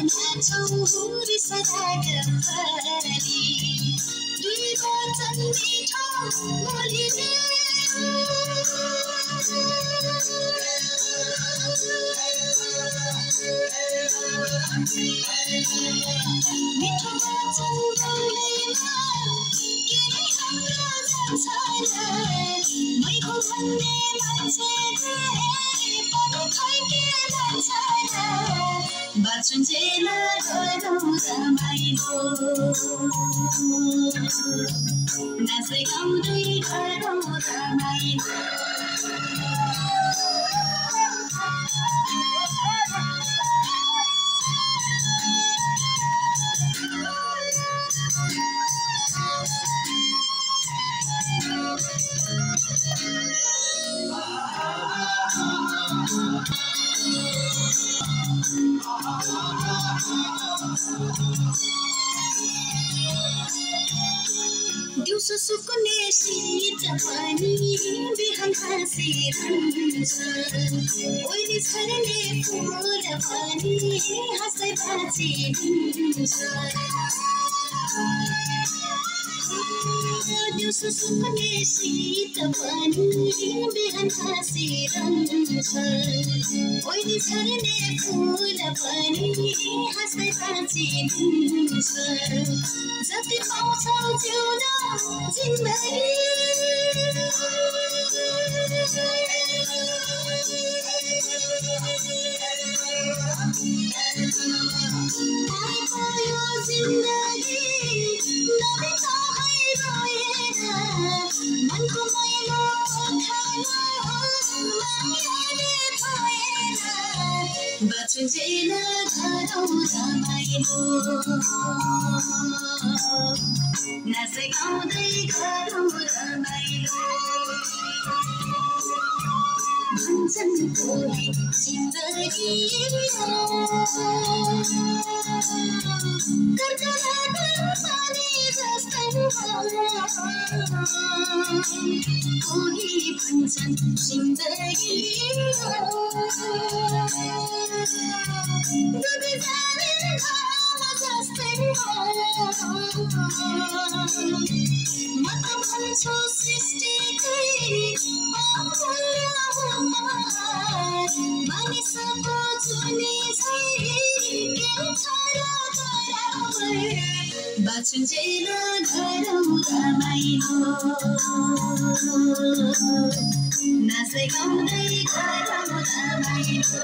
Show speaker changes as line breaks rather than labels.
नाचौँ रिसराग भरी दुई वचन मिठो बोलिने मिठो वचन बोल्दैमा केही हाम्रो जान्छ मैको भन्ने मान्छेले पनि खै के भन्छ बाँचुन्जेल गरौँ रमाइलो नाच्दै गाउँदै गरौँ रमाइलो दिउँसो सुकुने शीत पनि बिहान हाँसिरहन्छ ओइली छर्ने फुल पनि हाँसै भाँचिदिन्छ दिउँसो सुकुने शीत पनि बिहान हाँसिरहन्छ ओइली छर्ने फुल पनि हाँसै भाँचिदिन्छ जति पाउँछौ जिउन जिन्दगी पाएको यो जिन्दगी नबिता है रोएर मनको मैलो खानु मायाले धोएर बाँचुन्जेल गरौँ रमाइलो नाच्दै गाउँदै गरौँ रमाइलो भन्छन् भोलि जिन्दगी कर्कलाको पानी जस्तै कोही भन्छन् जिन्दगी डुबी जाने घाम जस्तै म त भन्छु सृष्टिकै मानिसको जुनी चाहिँ के छ र बराबर बाँचुन्जेल गरौँ रमाइलो नाच्दै गाउँदै गरौँ रमाइलो